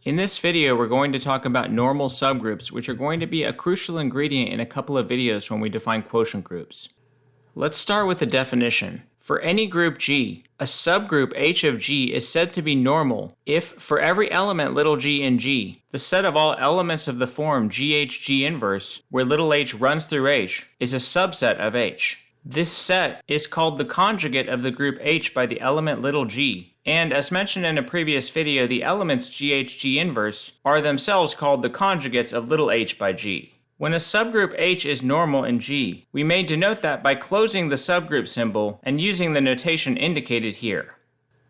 In this video, we're going to talk about normal subgroups, which are going to be a crucial ingredient in a couple of videos when we define quotient groups. Let's start with the definition. For any group G, a subgroup H of G is said to be normal if, for every element g in G, the set of all elements of the form GHG inverse, where h runs through H, is a subset of H. This set is called the conjugate of the group H by the element g, and as mentioned in a previous video, the elements GHG inverse are themselves called the conjugates of h by G. When a subgroup H is normal in G, we may denote that by closing the subgroup symbol and using the notation indicated here.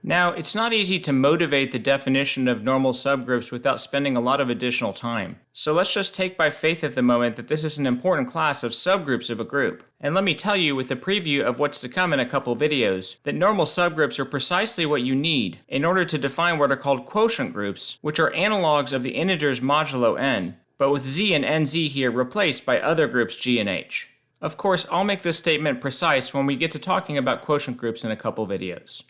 Now, it's not easy to motivate the definition of normal subgroups without spending a lot of additional time. So let's just take by faith at the moment that this is an important class of subgroups of a group. And let me tell you, with a preview of what's to come in a couple videos, that normal subgroups are precisely what you need in order to define what are called quotient groups, which are analogs of the integers modulo n, but with z and nz here replaced by other groups G and H. Of course, I'll make this statement precise when we get to talking about quotient groups in a couple videos.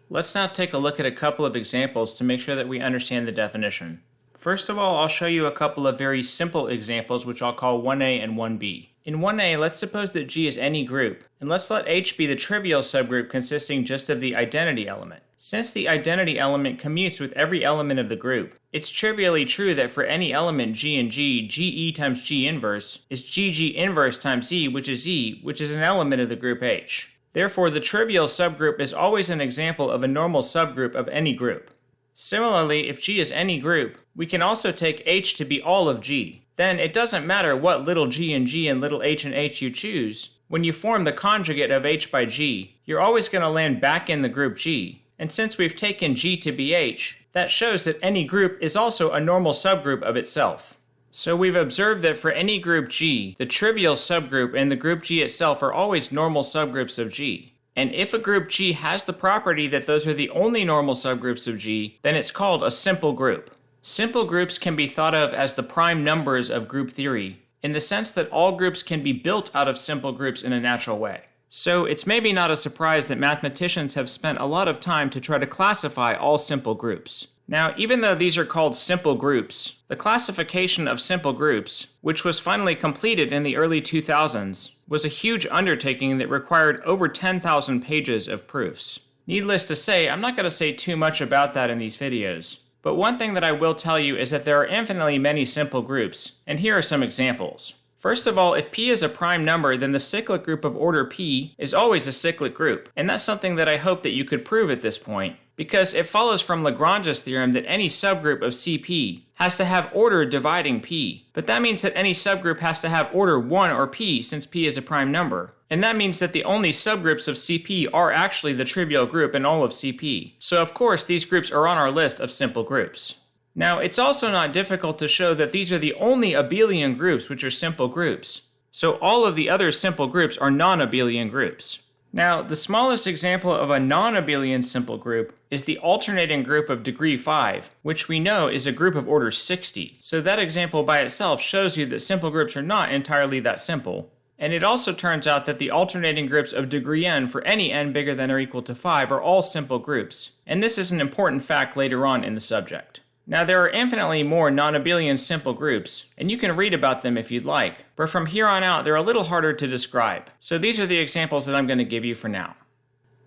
Let's now take a look at a couple of examples to make sure that we understand the definition. First of all, I'll show you a couple of very simple examples which I'll call 1a and 1b. In 1a, let's suppose that G is any group, and let's let H be the trivial subgroup consisting just of the identity element. Since the identity element commutes with every element of the group, it's trivially true that for any element G in G, GE times G inverse is GG inverse times E, which is an element of the group H. Therefore, the trivial subgroup is always an example of a normal subgroup of any group. Similarly, if G is any group, we can also take H to be all of G. Then it doesn't matter what g in G and h in H you choose. When you form the conjugate of H by G, you're always going to land back in the group G. And since we've taken G to be H, that shows that any group is also a normal subgroup of itself. So we've observed that for any group G, the trivial subgroup and the group G itself are always normal subgroups of G. And if a group G has the property that those are the only normal subgroups of G, then it's called a simple group. Simple groups can be thought of as the prime numbers of group theory, in the sense that all groups can be built out of simple groups in a natural way. So it's maybe not a surprise that mathematicians have spent a lot of time to try to classify all simple groups. Now, even though these are called simple groups, the classification of simple groups, which was finally completed in the early 2000s, was a huge undertaking that required over 10,000 pages of proofs. Needless to say, I'm not going to say too much about that in these videos, but one thing that I will tell you is that there are infinitely many simple groups, and here are some examples. First of all, if P is a prime number, then the cyclic group of order P is always a cyclic group, and that's something that I hope that you could prove at this point, because it follows from Lagrange's theorem that any subgroup of CP has to have order dividing P, but that means that any subgroup has to have order 1 or P since P is a prime number, and that means that the only subgroups of CP are actually the trivial group in all of CP, so of course these groups are on our list of simple groups. Now, it's also not difficult to show that these are the only abelian groups which are simple groups, so all of the other simple groups are non-abelian groups. Now, the smallest example of a non-abelian simple group is the alternating group of degree 5, which we know is a group of order 60, so that example by itself shows you that simple groups are not entirely that simple. And it also turns out that the alternating groups of degree n for any n bigger than or equal to 5 are all simple groups, and this is an important fact later on in the subject. Now, there are infinitely more non-abelian simple groups, and you can read about them if you'd like, but from here on out they're a little harder to describe, so these are the examples that I'm going to give you for now.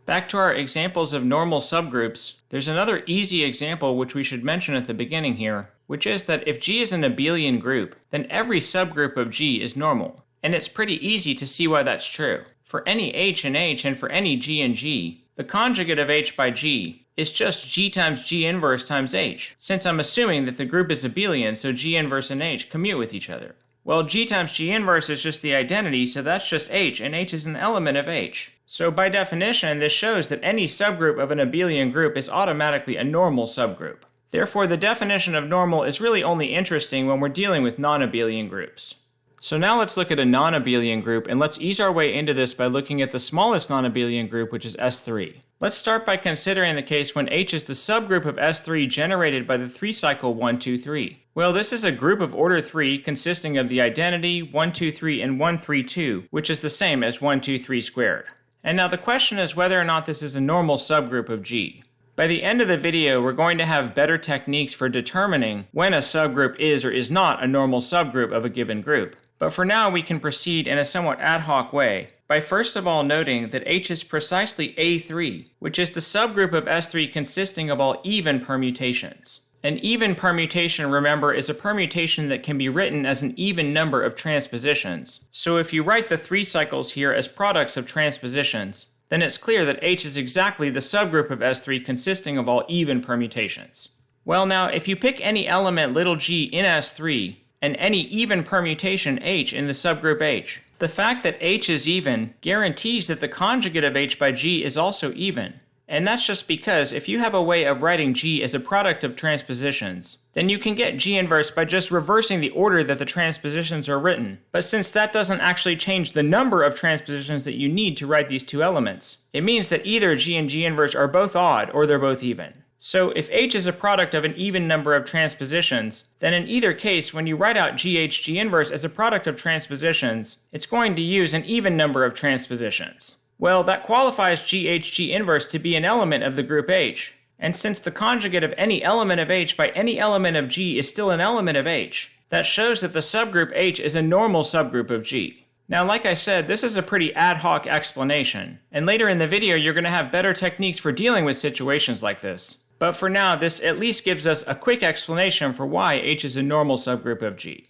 Back to our examples of normal subgroups, there's another easy example which we should mention at the beginning here, which is that if G is an abelian group, then every subgroup of G is normal, and it's pretty easy to see why that's true. For any H in H and for any G in G, the conjugate of H by G is just G times G inverse times H, since I'm assuming that the group is abelian, so G inverse and H commute with each other. Well, G times G inverse is just the identity, so that's just H, and H is an element of H. So by definition, this shows that any subgroup of an abelian group is automatically a normal subgroup. Therefore, the definition of normal is really only interesting when we're dealing with non-abelian groups. So now let's look at a non-abelian group, and let's ease our way into this by looking at the smallest non-abelian group, which is S3. Let's start by considering the case when H is the subgroup of S3 generated by the 3-cycle 1, 2, 3. Well, this is a group of order 3 consisting of the identity 1, 2, 3 and 1, 3, 2, which is the same as 1, 2, 3 squared. And now the question is whether or not this is a normal subgroup of G. By the end of the video, we're going to have better techniques for determining when a subgroup is or is not a normal subgroup of a given group. But for now, we can proceed in a somewhat ad hoc way by first of all noting that H is precisely A3, which is the subgroup of S3 consisting of all even permutations. An even permutation, remember, is a permutation that can be written as an even number of transpositions. So if you write the 3 cycles here as products of transpositions, then it's clear that H is exactly the subgroup of S3 consisting of all even permutations. Well now, if you pick any element little g in S3, and any even permutation H in the subgroup H, the fact that H is even guarantees that the conjugate of H by G is also even. And that's just because if you have a way of writing G as a product of transpositions, then you can get G inverse by just reversing the order that the transpositions are written. But since that doesn't actually change the number of transpositions that you need to write these 2 elements, it means that either G and G inverse are both odd or they're both even. So if H is a product of an even number of transpositions, then in either case, when you write out GH G inverse as a product of transpositions, it's going to use an even number of transpositions. Well, that qualifies GH G inverse to be an element of the group H. And since the conjugate of any element of H by any element of G is still an element of H, that shows that the subgroup H is a normal subgroup of G. Now, like I said, this is a pretty ad hoc explanation, and later in the video you're going to have better techniques for dealing with situations like this. But for now, this at least gives us a quick explanation for why H is a normal subgroup of G.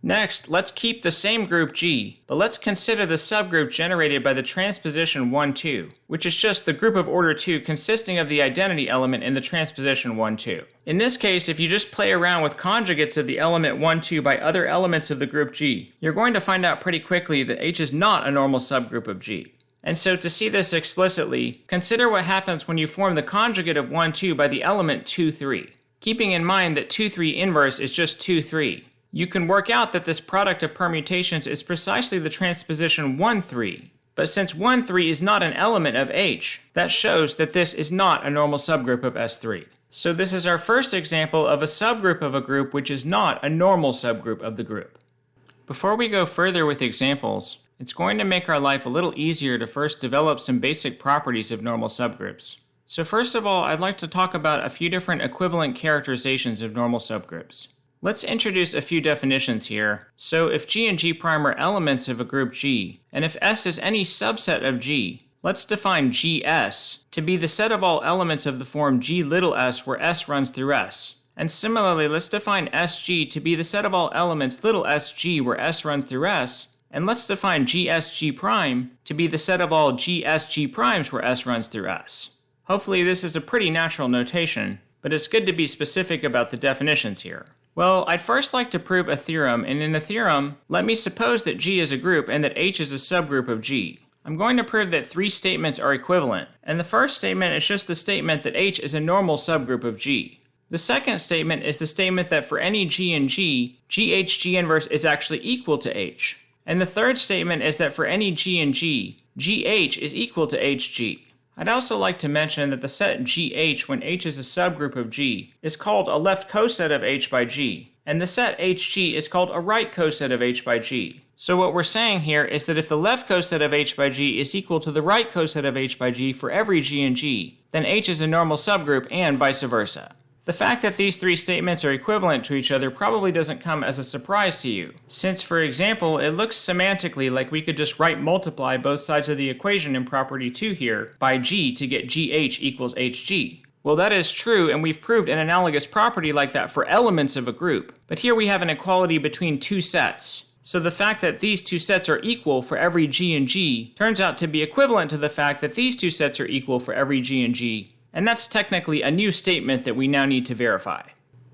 Next, let's keep the same group G, but let's consider the subgroup generated by the transposition 1, 2, which is just the group of order 2 consisting of the identity element in the transposition 1, 2. In this case, if you just play around with conjugates of the element 1, 2 by other elements of the group G, you're going to find out pretty quickly that H is not a normal subgroup of G. And so to see this explicitly, consider what happens when you form the conjugate of 1, 2 by the element 2, 3. Keeping in mind that 2, 3 inverse is just 2, 3. You can work out that this product of permutations is precisely the transposition 1, 3. But since 1, 3 is not an element of H, that shows that this is not a normal subgroup of S3. So this is our first example of a subgroup of a group which is not a normal subgroup of the group. Before we go further with examples, it's going to make our life a little easier to first develop some basic properties of normal subgroups. So first of all, I'd like to talk about a few different equivalent characterizations of normal subgroups. Let's introduce a few definitions here. So if G and G' are elements of a group G, and if S is any subset of G, let's define GS to be the set of all elements of the form G little s where S runs through S. And similarly, let's define SG to be the set of all elements little sg where S runs through S, and let's define GSG' to be the set of all GSG' where S runs through S. Hopefully this is a pretty natural notation, but it's good to be specific about the definitions here. Well, I'd first like to prove a theorem, and in a theorem, let me suppose that G is a group and that H is a subgroup of G. I'm going to prove that 3 statements are equivalent, and the first statement is just the statement that H is a normal subgroup of G. The second statement is the statement that for any G in G, GH G inverse is actually equal to H. And the third statement is that for any G in G, GH is equal to HG. I'd also like to mention that the set GH when H is a subgroup of G is called a left coset of H by G, and the set HG is called a right coset of H by G. So what we're saying here is that if the left coset of H by G is equal to the right coset of H by G for every G in G, then H is a normal subgroup and vice versa. The fact that these 3 statements are equivalent to each other probably doesn't come as a surprise to you, since, for example, it looks semantically like we could just multiply both sides of the equation in property 2 here by G to get GH equals HG. Well, that is true, and we've proved an analogous property like that for elements of a group, but here we have an equality between 2 sets. So the fact that these 2 sets are equal for every G in G turns out to be equivalent to the fact that these 2 sets are equal for every G in G. And that's technically a new statement that we now need to verify.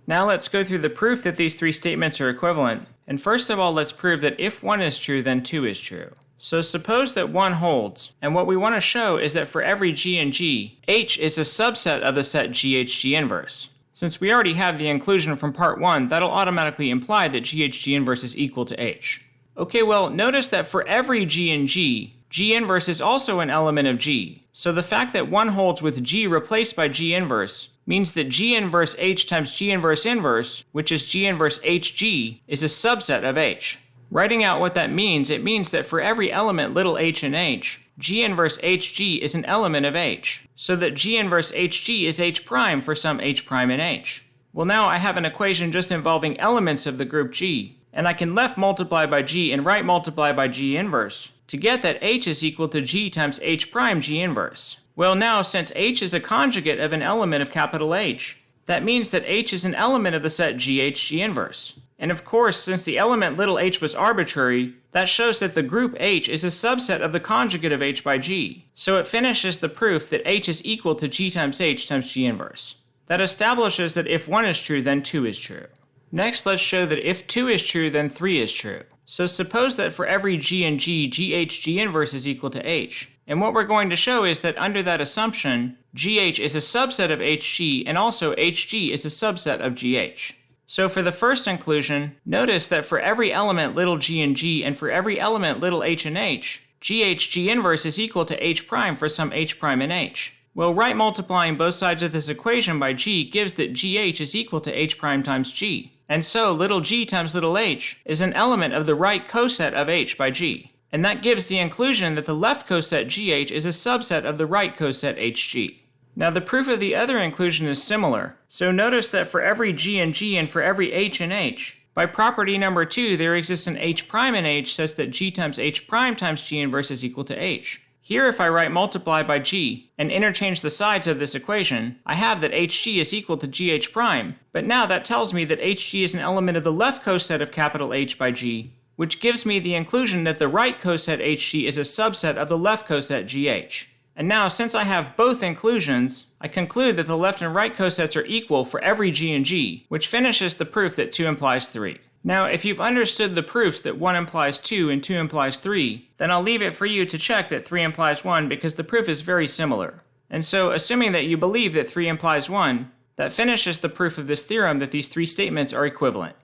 Now let's go through the proof that these 3 statements are equivalent, and first of all let's prove that if 1 is true, then 2 is true. So suppose that 1 holds, and what we want to show is that for every G in G, H is a subset of the set GH G inverse. Since we already have the inclusion from part 1, that'll automatically imply that GH G inverse is equal to H. Okay, well, notice that for every G in G, G inverse is also an element of G. So the fact that 1 holds with G replaced by G inverse means that G inverse H times G inverse inverse, which is G inverse HG, is a subset of H. Writing out what that means, it means that for every element little h in H, G inverse Hg is an element of H, so that G inverse Hg is H prime for some H prime in H. Well, now I have an equation just involving elements of the group G, and I can left multiply by G and right multiply by G inverse to get that H is equal to G times H prime G inverse. Well, now since H is a conjugate of an element of capital H, that means that H is an element of the set GH G inverse. And of course, since the element little h was arbitrary, that shows that the group H is a subset of the conjugate of H by G. So it finishes the proof that H is equal to G times G inverse. That establishes that if 1 is true, then 2 is true. Next, let's show that if 2 is true, then 3 is true. So suppose that for every G in G, GH G inverse is equal to H. And what we're going to show is that under that assumption, GH is a subset of HG, and also HG is a subset of GH. So for the first inclusion, notice that for every element little g in G and for every element little h in H, GH G inverse is equal to H prime for some H prime in H. Well, right multiplying both sides of this equation by G gives that GH is equal to H prime times G. And so little g times little h is an element of the right coset of H by G. And that gives the inclusion that the left coset GH is a subset of the right coset HG. Now the proof of the other inclusion is similar. So notice that for every G in G and for every H in H, by property number 2 there exists an H prime in H such that G times H prime times G inverse is equal to H. Here if I write multiply by G and interchange the sides of this equation, I have that HG is equal to GH prime, but now that tells me that HG is an element of the left coset of capital H by G, which gives me the inclusion that the right coset HG is a subset of the left coset GH. And now, since I have both inclusions, I conclude that the left and right cosets are equal for every G in G, which finishes the proof that 2 implies 3. Now, if you've understood the proofs that 1 implies 2 and 2 implies 3, then I'll leave it for you to check that 3 implies 1 because the proof is very similar. And so, assuming that you believe that 3 implies 1, that finishes the proof of this theorem that these 3 statements are equivalent.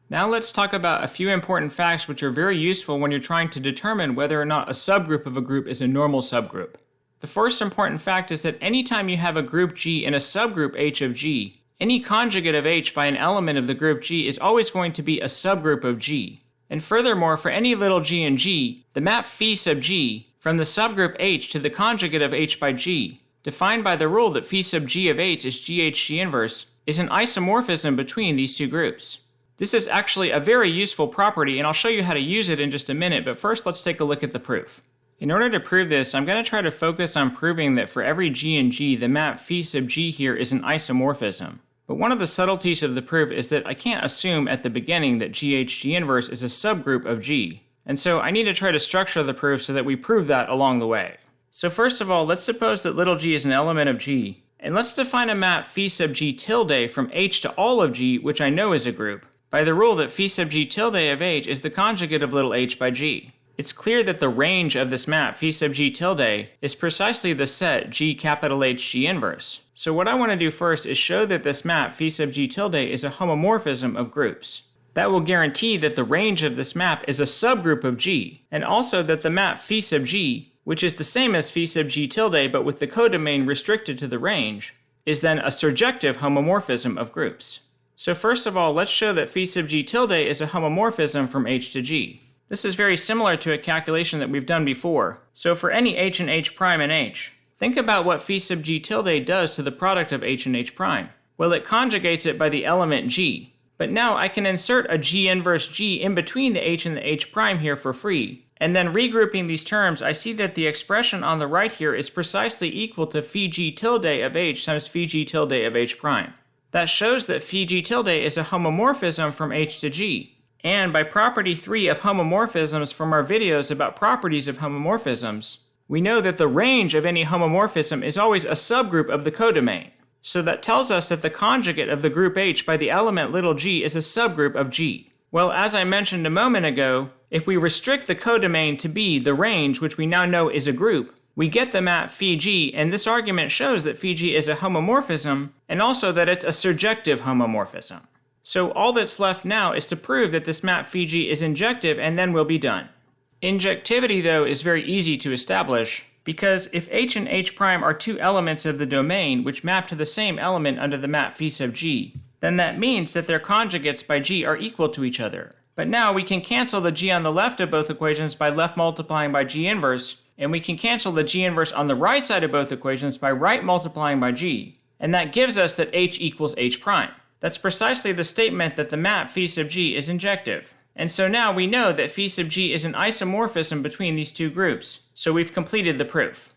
Now let's talk about a few important facts which are very useful when you're trying to determine whether or not a subgroup of a group is a normal subgroup. The first important fact is that anytime you have a group G in a subgroup H of G, any conjugate of H by an element of the group G is always going to be a subgroup of G. And furthermore, for any little g in G, the map phi sub G from the subgroup H to the conjugate of H by G, defined by the rule that phi sub G of H is GH G inverse, is an isomorphism between these two groups. This is actually a very useful property, and I'll show you how to use it in just a minute, but first let's take a look at the proof. In order to prove this, I'm going to try to focus on proving that for every G in G, the map phi sub G here is an isomorphism. But one of the subtleties of the proof is that I can't assume at the beginning that GH G inverse is a subgroup of G. And so I need to try to structure the proof so that we prove that along the way. So first of all, let's suppose that little g is an element of G. And let's define a map phi sub G tilde from H to all of G, which I know is a group, by the rule that phi sub G tilde of H is the conjugate of little h by G. It's clear that the range of this map, phi sub G tilde, is precisely the set G capital H G inverse. So what I want to do first is show that this map, phi sub G tilde, is a homomorphism of groups. That will guarantee that the range of this map is a subgroup of G, and also that the map phi sub G, which is the same as phi sub G tilde but with the codomain restricted to the range, is then a surjective homomorphism of groups. So first of all, let's show that phi sub G tilde is a homomorphism from H to G. This is very similar to a calculation that we've done before. So for any H and H prime in H, think about what phi sub G tilde does to the product of H and H prime. Well, it conjugates it by the element G. But now I can insert a G inverse G in between the H and the H prime here for free. And then regrouping these terms, I see that the expression on the right here is precisely equal to phi G tilde of H times phi G tilde of H prime. That shows that phi G tilde is a homomorphism from H to G. And by property 3 of homomorphisms from our videos about properties of homomorphisms, we know that the range of any homomorphism is always a subgroup of the codomain. So that tells us that the conjugate of the group H by the element little g is a subgroup of G. Well, as I mentioned a moment ago, if we restrict the codomain to be the range, which we now know is a group, we get the map phi G, and this argument shows that phi G is a homomorphism, and also that it's a surjective homomorphism. So all that's left now is to prove that this map phi G is injective, and then we'll be done. Injectivity, though, is very easy to establish, because if H and H prime are two elements of the domain which map to the same element under the map phi sub G, then that means that their conjugates by G are equal to each other. But now we can cancel the g on the left of both equations by left multiplying by g inverse, and we can cancel the g inverse on the right side of both equations by right multiplying by g. And that gives us that h equals h prime. That's precisely the statement that the map phi sub g is injective. And so now we know that phi sub g is an isomorphism between these two groups, so we've completed the proof.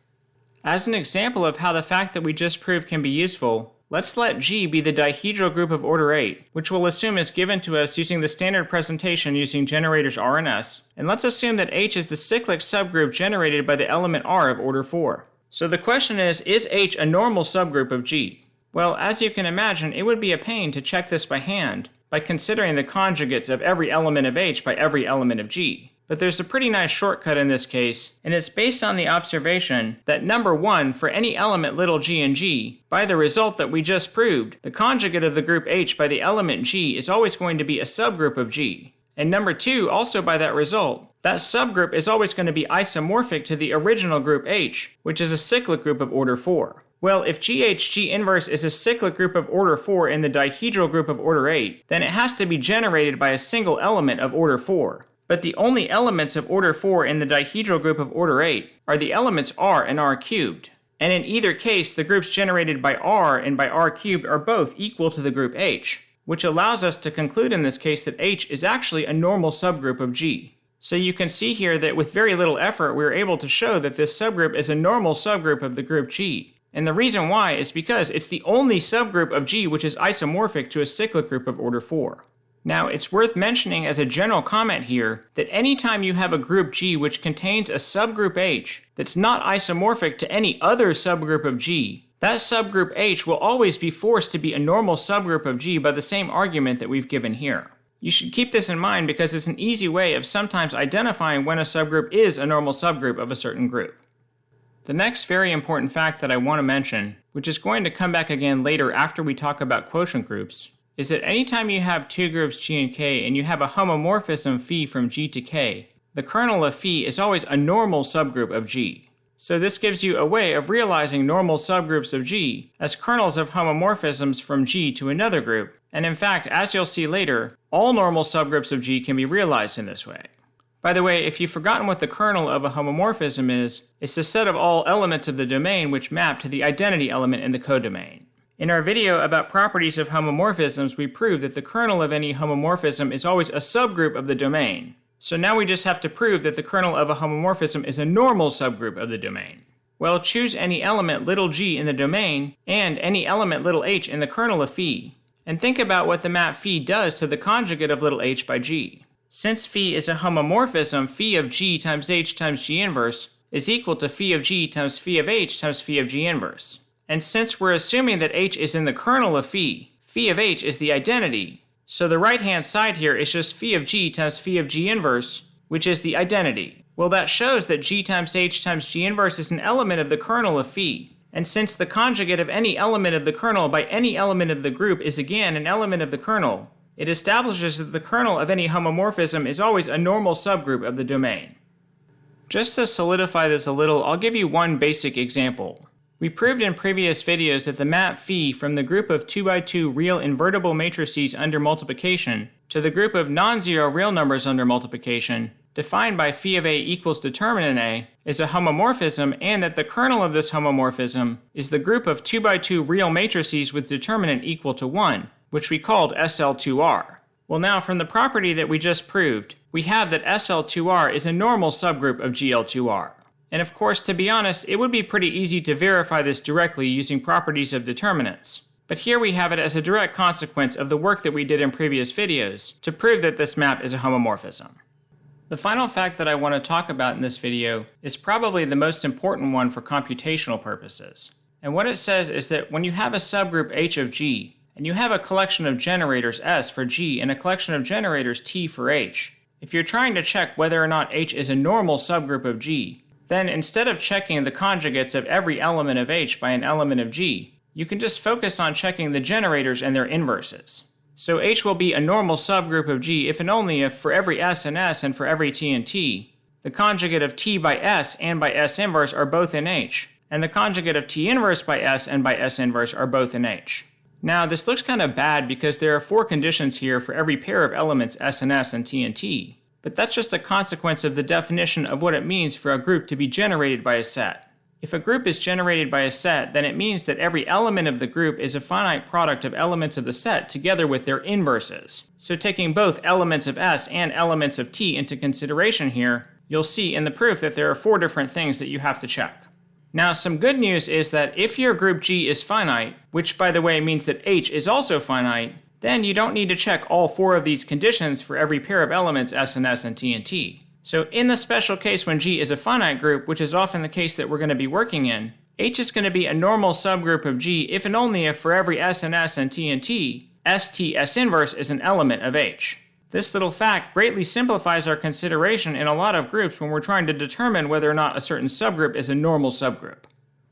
As an example of how the fact that we just proved can be useful, let's let G be the dihedral group of order 8, which we'll assume is given to us using the standard presentation using generators R and S, and let's assume that H is the cyclic subgroup generated by the element R of order 4. So the question is H a normal subgroup of G? Well, as you can imagine, it would be a pain to check this by hand, by considering the conjugates of every element of H by every element of G. But there's a pretty nice shortcut in this case, and it's based on the observation that number 1 for any element little g in G, by the result that we just proved, the conjugate of the group H by the element G is always going to be a subgroup of G. And number 2, also by that result, that subgroup is always going to be isomorphic to the original group H, which is a cyclic group of order 4. Well, if GH inverse is a cyclic group of order 4 in the dihedral group of order 8, then it has to be generated by a single element of order 4. But the only elements of order 4 in the dihedral group of order 8 are the elements R and R cubed. And in either case, the groups generated by R and by R cubed are both equal to the group H, which allows us to conclude in this case that H is actually a normal subgroup of G. So you can see here that with very little effort, we are able to show that this subgroup is a normal subgroup of the group G. And the reason why is because it's the only subgroup of G which is isomorphic to a cyclic group of order 4. Now, it's worth mentioning as a general comment here that anytime you have a group G which contains a subgroup H that's not isomorphic to any other subgroup of G, that subgroup H will always be forced to be a normal subgroup of G by the same argument that we've given here. You should keep this in mind because it's an easy way of sometimes identifying when a subgroup is a normal subgroup of a certain group. The next very important fact that I want to mention, which is going to come back again later after we talk about quotient groups, is that anytime you have two groups G and K and you have a homomorphism phi from G to K, the kernel of phi is always a normal subgroup of G. So this gives you a way of realizing normal subgroups of G as kernels of homomorphisms from G to another group, and in fact, as you'll see later, all normal subgroups of G can be realized in this way. By the way, if you've forgotten what the kernel of a homomorphism is, it's the set of all elements of the domain which map to the identity element in the codomain. In our video about properties of homomorphisms, we proved that the kernel of any homomorphism is always a subgroup of the domain. So now we just have to prove that the kernel of a homomorphism is a normal subgroup of the domain. Well, choose any element little g in the domain and any element little h in the kernel of phi, and think about what the map phi does to the conjugate of little h by g. Since phi is a homomorphism, phi of g times h times g inverse is equal to phi of g times phi of h times phi of g inverse. And since we're assuming that h is in the kernel of phi, phi of h is the identity. So the right-hand side here is just phi of g times phi of g inverse, which is the identity. Well, that shows that g times h times g inverse is an element of the kernel of phi. And since the conjugate of any element of the kernel by any element of the group is again an element of the kernel, it establishes that the kernel of any homomorphism is always a normal subgroup of the domain. Just to solidify this a little, I'll give you one basic example. We proved in previous videos that the map phi from the group of 2x2 real invertible matrices under multiplication to the group of non-zero real numbers under multiplication, defined by phi of a equals determinant a, is a homomorphism, and that the kernel of this homomorphism is the group of 2x2 real matrices with determinant equal to 1, which we called SL2R. Well, now from the property that we just proved, we have that SL2R is a normal subgroup of GL2R. And of course, to be honest, it would be pretty easy to verify this directly using properties of determinants. But here we have it as a direct consequence of the work that we did in previous videos to prove that this map is a homomorphism. The final fact that I want to talk about in this video is probably the most important one for computational purposes. And what it says is that when you have a subgroup H of G, and you have a collection of generators S for G and a collection of generators T for H, if you're trying to check whether or not H is a normal subgroup of G, then instead of checking the conjugates of every element of H by an element of G, you can just focus on checking the generators and their inverses. So H will be a normal subgroup of G if and only if for every S in S and for every T in T, the conjugate of T by S and by S inverse are both in H, and the conjugate of T inverse by S and by S inverse are both in H. Now, this looks kind of bad because there are 4 conditions here for every pair of elements S and S and T and T, but that's just a consequence of the definition of what it means for a group to be generated by a set. If a group is generated by a set, then it means that every element of the group is a finite product of elements of the set together with their inverses. So taking both elements of S and elements of T into consideration here, you'll see in the proof that there are 4 different things that you have to check. Now, some good news is that if your group G is finite, which by the way means that H is also finite, then you don't need to check all 4 of these conditions for every pair of elements S and S and T and T. So in the special case when G is a finite group, which is often the case that we're going to be working in, H is going to be a normal subgroup of G if and only if for every S and S and T and T, ST S inverse is an element of H. This little fact greatly simplifies our consideration in a lot of groups when we're trying to determine whether or not a certain subgroup is a normal subgroup.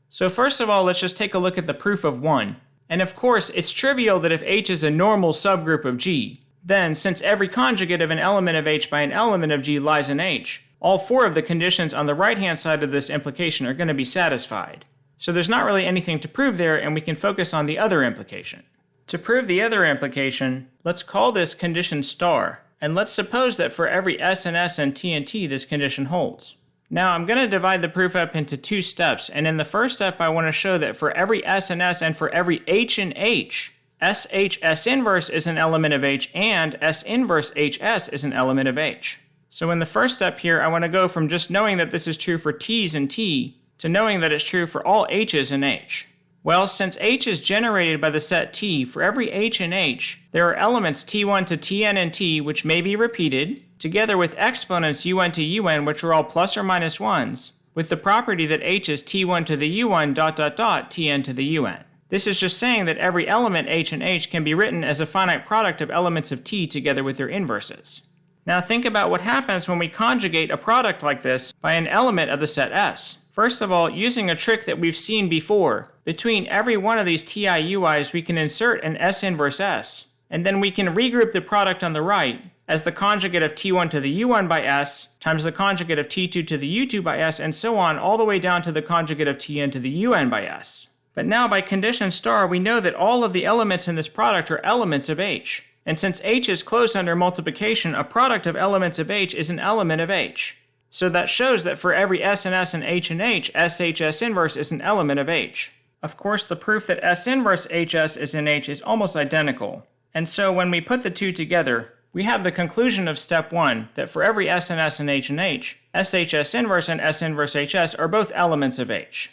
So first of all, let's just take a look at the proof of 1. And of course, it's trivial that if H is a normal subgroup of G, then, since every conjugate of an element of H by an element of G lies in H, all 4 of the conditions on the right-hand side of this implication are going to be satisfied. So there's not really anything to prove there, and we can focus on the other implication. To prove the other implication, let's call this condition star, and let's suppose that for every S and S and T this condition holds. Now I'm going to divide the proof up into 2 steps, and in the first step I want to show that for every S and S and for every H in H, SH S inverse is an element of H and S inverse HS is an element of H. So in the first step here, I want to go from just knowing that this is true for T's in T to knowing that it's true for all H's in H. Well, since H is generated by the set T, for every H in H, there are elements T1 to Tn in T which may be repeated, together with exponents UN to UN which are all plus or minus 1s, with the property that H is T1 to the UN ... Tn to the UN. This is just saying that every element H in H can be written as a finite product of elements of T together with their inverses. Now think about what happens when we conjugate a product like this by an element of the set S. First of all, using a trick that we've seen before, between every one of these TIUIs we can insert an S inverse S, and then we can regroup the product on the right as the conjugate of T1 to the U1 by S times the conjugate of T2 to the U2 by S and so on all the way down to the conjugate of Tn to the UN by S. But now by condition star, we know that all of the elements in this product are elements of H. And since H is closed under multiplication, a product of elements of H is an element of H. So that shows that for every S and S and H in H, SH S inverse is an element of H. Of course, the proof that S inverse HS is in H is almost identical. And so when we put the 2 together, we have the conclusion of step 1 that for every S and S and H in H, SH S inverse and S inverse HS are both elements of H.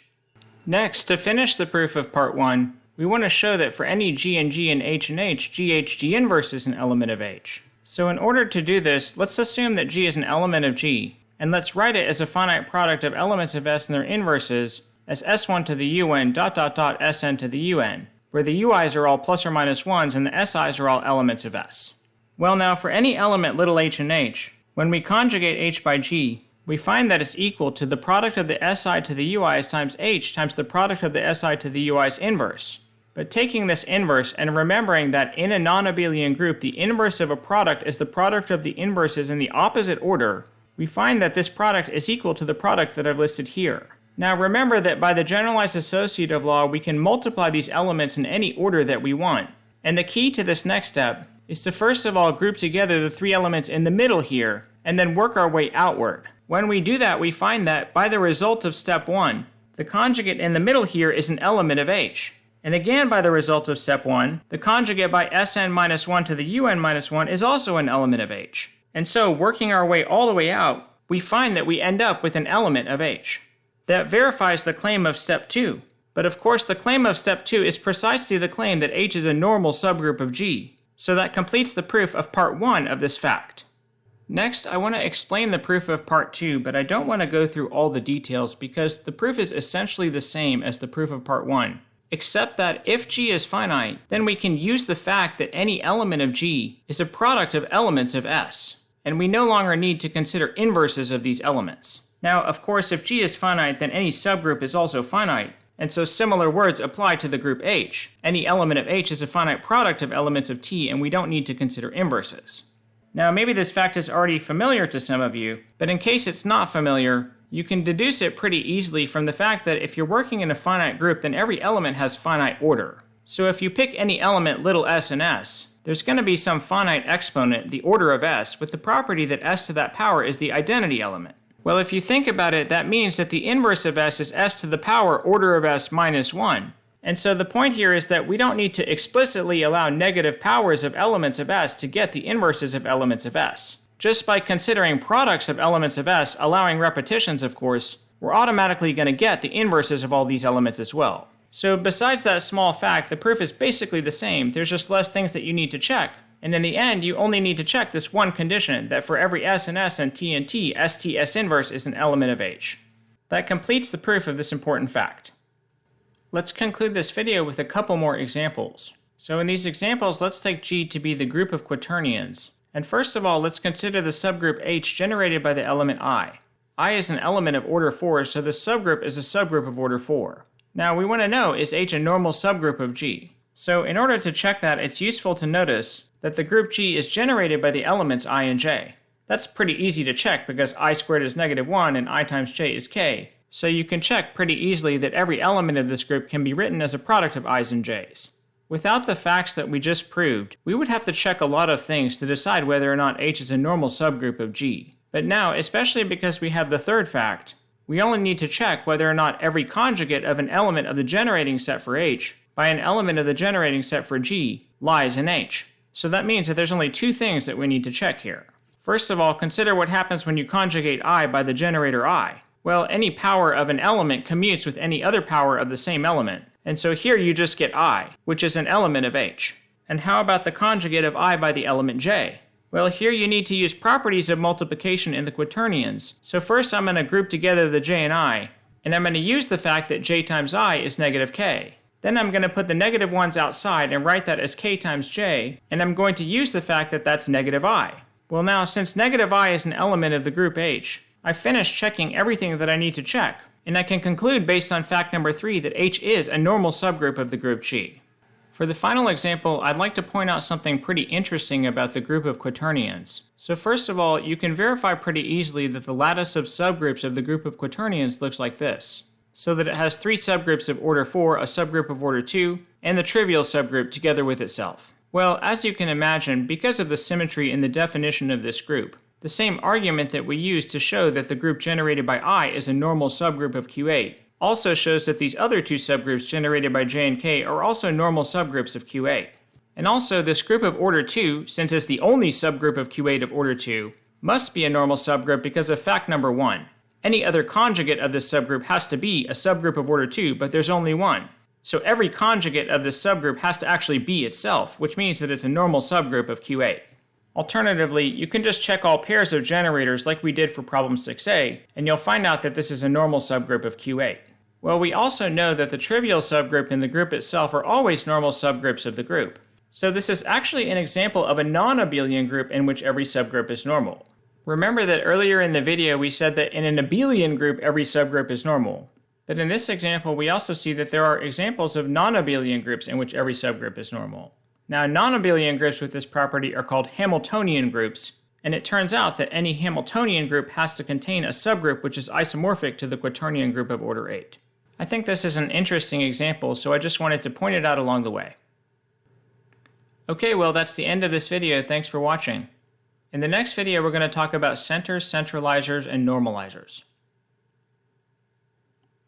Next, to finish the proof of part 1, we want to show that for any G and G in H and H, GH inverse is an element of H. So in order to do this, let's assume that G is an element of G, and let's write it as a finite product of elements of S and their inverses as S1 to the UN ... Sn to the UN, where the UIs are all plus or minus 1s and the SIs are all elements of S. Well now, for any element little h in H, when we conjugate H by G, we find that it's equal to the product of the SI to the UIs times H times the product of the SI to the UIs inverse. But taking this inverse and remembering that in a non-abelian group, the inverse of a product is the product of the inverses in the opposite order, we find that this product is equal to the product that I've listed here. Now remember that by the generalized associative law, we can multiply these elements in any order that we want. And the key to this next step is to first of all group together the 3 elements in the middle here, and then work our way outward. When we do that, we find that by the result of step 1, the conjugate in the middle here is an element of H. And again by the result of step 1, the conjugate by Sn minus 1 to the Un minus 1 is also an element of H. And so working our way all the way out, we find that we end up with an element of H. That verifies the claim of step 2. But of course the claim of step 2 is precisely the claim that H is a normal subgroup of G. So that completes the proof of part 1 of this fact. Next, I want to explain the proof of part 2, but I don't want to go through all the details because the proof is essentially the same as the proof of part 1, except that if G is finite, then we can use the fact that any element of G is a product of elements of S, and we no longer need to consider inverses of these elements. Now, of course, if G is finite, then any subgroup is also finite, and so similar words apply to the group H. Any element of H is a finite product of elements of T, and we don't need to consider inverses. Now, maybe this fact is already familiar to some of you, but in case it's not familiar, you can deduce it pretty easily from the fact that if you're working in a finite group, then every element has finite order. So if you pick any element little s in S, there's going to be some finite exponent, the order of s, with the property that s to that power is the identity element. Well, if you think about it, that means that the inverse of s is s to the power order of s minus 1. And so the point here is that we don't need to explicitly allow negative powers of elements of s to get the inverses of elements of s. Just by considering products of elements of s, allowing repetitions, of course, we're automatically going to get the inverses of all these elements as well. So besides that small fact, the proof is basically the same. There's just less things that you need to check. And in the end, you only need to check this one condition, that for every s in S and t in T, ST S inverse is an element of H. That completes the proof of this important fact. Let's conclude this video with a couple more examples. So in these examples, let's take G to be the group of quaternions. And first of all, let's consider the subgroup H generated by the element I. I is an element of order 4, so the subgroup is a subgroup of order 4. Now we want to know, is H a normal subgroup of G? So in order to check that, it's useful to notice that the group G is generated by the elements I and j. That's pretty easy to check because I squared is -1 and I times j is k. So you can check pretty easily that every element of this group can be written as a product of i's and j's. Without the facts that we just proved, we would have to check a lot of things to decide whether or not H is a normal subgroup of G. But now, especially because we have the third fact, we only need to check whether or not every conjugate of an element of the generating set for H by an element of the generating set for G lies in H. So that means that there's only two things that we need to check here. First of all, consider what happens when you conjugate I by the generator I. Well, any power of an element commutes with any other power of the same element. And so here you just get I, which is an element of H. And how about the conjugate of I by the element J? Well, here you need to use properties of multiplication in the quaternions. So first I'm going to group together the J and I, and I'm going to use the fact that J times I is -k. Then I'm going to put the negative ones outside and write that as k times j, and I'm going to use the fact that that's -I. Well now, since -I is an element of the group H, I've finished checking everything that I need to check, and I can conclude based on fact number 3 that H is a normal subgroup of the group G. For the final example, I'd like to point out something pretty interesting about the group of quaternions. So first of all, you can verify pretty easily that the lattice of subgroups of the group of quaternions looks like this. So that it has 3 subgroups of order 4, a subgroup of order 2, and the trivial subgroup together with itself. Well, as you can imagine, because of the symmetry in the definition of this group, the same argument that we use to show that the group generated by I is a normal subgroup of Q8 also shows that these other 2 subgroups generated by J and K are also normal subgroups of Q8. And also, this group of order 2, since it's the only subgroup of Q8 of order 2, must be a normal subgroup because of fact number 1. Any other conjugate of this subgroup has to be a subgroup of order 2, but there's only one. So every conjugate of this subgroup has to actually be itself, which means that it's a normal subgroup of Q8. Alternatively, you can just check all pairs of generators like we did for problem 6a, and you'll find out that this is a normal subgroup of Q8. Well, we also know that the trivial subgroup and the group itself are always normal subgroups of the group. So this is actually an example of a non-abelian group in which every subgroup is normal. Remember that earlier in the video we said that in an abelian group every subgroup is normal. But in this example we also see that there are examples of non-abelian groups in which every subgroup is normal. Now non-abelian groups with this property are called Hamiltonian groups, and it turns out that any Hamiltonian group has to contain a subgroup which is isomorphic to the quaternion group of order 8. I think this is an interesting example, so I just wanted to point it out along the way. Okay, well that's the end of this video. Thanks for watching. In the next video, we're going to talk about centers, centralizers, and normalizers.